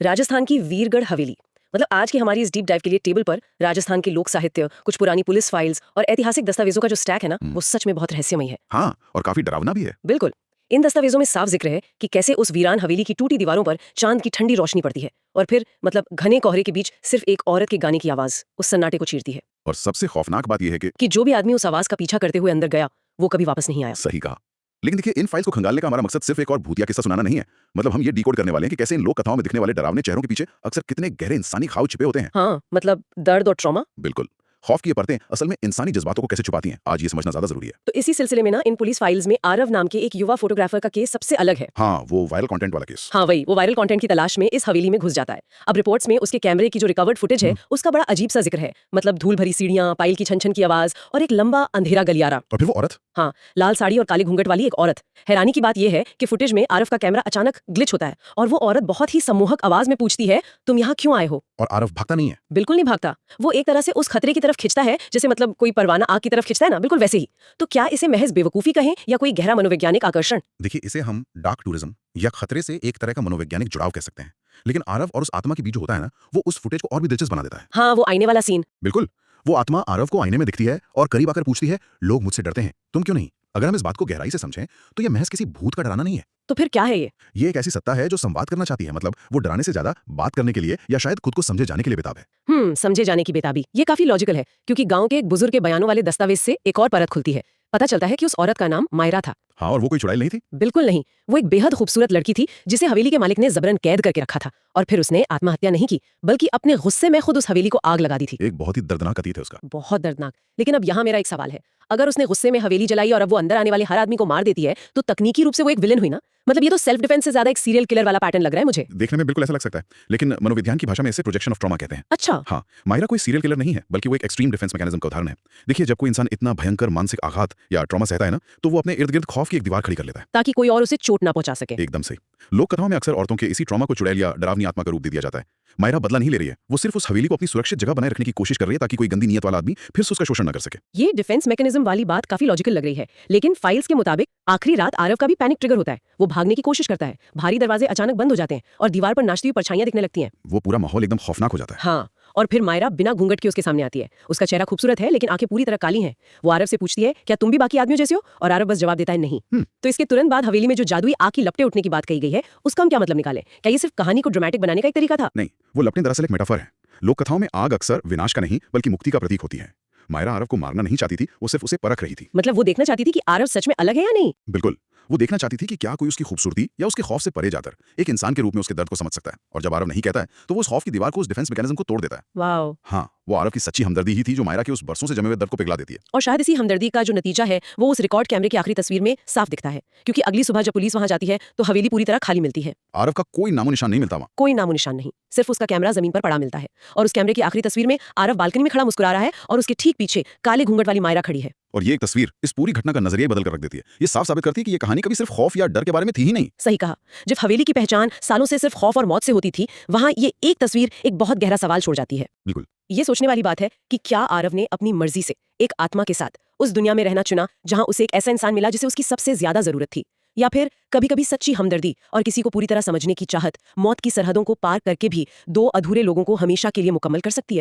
राजस्थान की वीरगढ़ हवेली। मतलब आज की हमारी इस डीप डाइव के लिए टेबल पर राजस्थान के लोक साहित्य, कुछ पुरानी पुलिस फाइल्स और ऐतिहासिक दस्तावेजों का जो स्टैक है ना, वो सच में बहुत रहस्यमय है। हाँ, और काफी डरावना भी है। बिल्कुल। इन दस्तावेजों में साफ जिक्र है कि कैसे उस वीरान हवेली की टूटी दीवारों पर चांद की ठंडी रोशनी पड़ती है और फिर मतलब घने कोहरे के बीच सिर्फ एक औरत के गाने की आवाज उस सन्नाटे को चीरती है और सबसे खौफनाक बात यह है कि कि जो भी आदमी उस आवाज का पीछा करते हुए अंदर गया वो कभी वापस नहीं आया। सही कहा। लेकिन देखिए, इन फाइल्स को खंगालने का हमारा मकसद सिर्फ एक और भूतिया किस्सा सुनाना नहीं है। मतलब हम ये डिकोड करने वाले हैं कि कैसे इन लोक कथाओं में दिखने वाले डरावने चेहरों के पीछे अक्सर कितने गहरे इंसानी घाव छिपे होते हैं। हाँ, मतलब दर्द और ट्रॉमा। बिल्कुल। खौफ की ये परतें असल में इंसानी जज्बातों को कैसे छुपाती हैं, आज ये समझना ज्यादा जरूरी है। तो इसी सिलसिले में ना इन पुलिस फाइल्स में आरव नाम के एक युवा फोटोग्राफर का केस सबसे अलग है। हाँ, वो वायरल कंटेंट वाला केस। हाँ वही, वो वायरल कंटेंट की तलाश में इस हवेली में घुस जाता है। अब रिपोर्ट्स में उसके कैमरे की जो रिकवर्ड फुटेज है उसका बड़ा अजीब सा जिक्र है। मतलब धूल भरी सीढ़ियां, पाइल की छन छन की आवाज और एक लंबा अंधेरा गलियारा। और फिर वो औरत। हाँ, लाल साड़ी और काले घूंघट वाली एक औरत। हैरानी की बात यह है कि फुटेज में आरव का कैमरा अचानक ग्लिच होता है और वो औरत बहुत ही सम्मोहक आवाज में पूछती है, तुम यहाँ क्यों आए हो? और आरव भागता नहीं है। बिल्कुल नहीं भागता। वो एक तरह से उस खतरे की तरफ खिंचता है जैसे मतलब कोई परवाना आग की तरफ खिंचता है ना, बिल्कुल वैसे ही। तो क्या इसे महज बेवकूफी कहें या कोई गहरा मनोवैज्ञानिक आकर्षण? देखिए, इसे हम डार्क टूरिज्म या खतरे से एक तरह का मनोवैज्ञानिक जुड़ाव कह सकते हैं। लेकिन आरव और उस आत्मा के बीच जो होता है ना, वो उस फुटेज को और भी दिलचस्प बना देता है। हाँ, वो आईने वाला सीन। बिल्कुल। वो आत्मा आरव को आईने में दिखती है और करीब आकर पूछती है, लोग मुझसे डरते हैं, तुम क्यों नहीं? अगर हम इस बात को गहराई से समझें तो ये महज किसी भूत का डराना नहीं है। तो फिर क्या है ये? ये एक ऐसी सत्ता है जो संवाद करना चाहती है। मतलब वो डराने से ज्यादा बात करने के लिए या शायद खुद को समझे जाने के लिए बेताब है। समझे जाने की बेताबी। ये काफी लॉजिकल है क्योंकि गांव के एक बुजुर्ग के बयानों वाले दस्तावेज से एक और परत खुलती है। पता चलता है कि उस औरत का नाम मायरा था। हाँ, और वो कोई चुड़ैल नहीं थी। बिल्कुल नहीं, वो एक बेहद खूबसूरत लड़की थी जिसे हवेली के मालिक ने जबरन कैद करके रखा था और फिर उसने आत्महत्या नहीं की बल्कि अपने गुस्से में खुद उस हवेली को आग लगा दी थी। एक बहुत ही दर्दनाक अतीत है उसका। बहुत दर्दनाक। लेकिन अब यहाँ मेरा एक सवाल है, अगर उसने गुस्से में हवेली जलाई और अब वो अंदर आने वाले हर आदमी को मार देती है तो तकनीकी रूप से वो एक विलन हुई ना? मतलब ये तो सेल्फ डिफेंस से ज्यादा एक सीरियल किलर वाला पैटर्न लग रहा है मुझे। देखने में बिल्कुल ऐसा लग सकता है, लेकिन मनोविज्ञान की भाषा में इसे प्रोजेक्शन ऑफ ट्रॉमा कहते हैं। अच्छा। हाँ, मायरा कोई सीरियल किलर नहीं है, बल्कि वो एक एक्सट्रीम डिफेंस मैकेनिज्म का उदाहरण है। देखिए, जब कोई इंसान इतना भयंकर मानसिक आघात या ट्रॉमा सहता है ना, तो वो अपने इर्द गिर्द खौफ की एक दीवार खड़ी कर लेता है, ताकि कोई और उसे चोट ना पहुंचा सके। एकदम से। लोक कथाओं में अक्सर औरतों के इसी ट्रॉमा को चुड़ैल या डरावनी आत्मा का रूप दे दिया जाता है। मायरा बदला नहीं ले रही है, वो सिर्फ उस हवेली को अपनी सुरक्षित जगह बनाए रखने की कोशिश कर रही है ताकि कोई गंदी नीयत वाला आदमी फिर से उसका शोषण न कर सके। ये डिफेंस मैकेनिज्म वाली बात काफी लॉजिकल लग रही है, लेकिन फाइल्स के मुताबिक आखिरी रात आरव का भी पैनिक ट्रिगर होता है। वो भागने की कोशिश करता है, भारी दरवाजे अचानक बंद हो जाते हैं और दीवार पर नाचती हुई परछाइयां दिखने लगती हैं। वो पूरा माहौल एकदम खौफनाक हो जाता है। हाँ, और फिर मायरा बिना घूंघट के उसके सामने आती है। उसका चेहरा खूबसूरत है लेकिन आंखें पूरी तरह काली हैं। वो आरव से पूछती है, क्या तुम भी बाकी आदमियों जैसे हो? और आरव बस जवाब देता है, नहीं। तो इसके तुरंत बाद हवेली में जो जादुई आग की लपटें उठने की बात कही गई है उसका हम क्या मतलब निकालें? क्या ये सिर्फ कहानी को ड्रामेटिक बनाने का एक तरीका था? नहीं, वो लपटें दरअसल एक मेटाफर है। लोक कथाओं में आग अक्सर विनाश का नहीं बल्कि मुक्ति का प्रतीक होती है। मायरा आरव को मारना नहीं चाहती थी, वो सिर्फ उसे परख रही थी। मतलब वो देखना चाहती थी कि आरव सच में अलग है या नहीं। बिल्कुल। वो देखना चाहती थी कि क्या कोई उसकी खूबसूरती या उसके खौफ से परे जाकर एक इंसान के रूप में उसके दर्द को समझ सकता है। और जब आरव नहीं कहता है तो वो उस खौफ की दीवार को, उस डिफेंस मैकेनिज्म को तोड़ देता है। वाओ। हाँ, वो आरव की सच्ची हमदर्दी ही थी जो मायरा के उस बरसों से जमे हुए दर्द को पिघला देती है। और शायद इसी हमदर्दी का जो नतीजा है वो उस रिकॉर्ड कैमरे की आखिरी तस्वीर में साफ दिखता है, क्योंकि अगली सुबह जब पुलिस वहां जाती है तो हवेली पूरी तरह खाली मिलती है। आरव का कोई नामो निशान नहीं मिलता वहां। कोई नामो निशान नहीं, सिर्फ उसका कैमरा जमीन पर पड़ा मिलता है। और उस कैमरे की आखिरी तस्वीर में आरव बालकनी में खड़ा मुस्कुरा रहा है और उसके ठीक पीछे काले घूंघट वाली मायरा खड़ी है। और ये एक तस्वीर इस पूरी घटना का नजरिया बदल कर रख देती है। ये साफ साबित करती है कि ये कहानी कभी सिर्फ खौफ या डर के बारे में थी ही नहीं। सही कहा। जब हवेली की पहचान सालों से सिर्फ खौफ और मौत से होती थी, वहां ये एक तस्वीर एक बहुत गहरा सवाल छोड़ जाती है। बिल्कुल। ये सोचने वाली बात है कि क्या आरव ने अपनी मर्जी से एक आत्मा के साथ उस दुनिया में रहना चुना जहां उसे एक ऐसा इंसान मिला जिसे उसकी सबसे ज्यादा जरूरत थी, या फिर कभी कभी सच्ची हमदर्दी और किसी को पूरी तरह समझने की चाहत मौत की सरहदों को पार करके भी दो अधूरे लोगों को हमेशा के लिए मुकम्मल कर सकती है।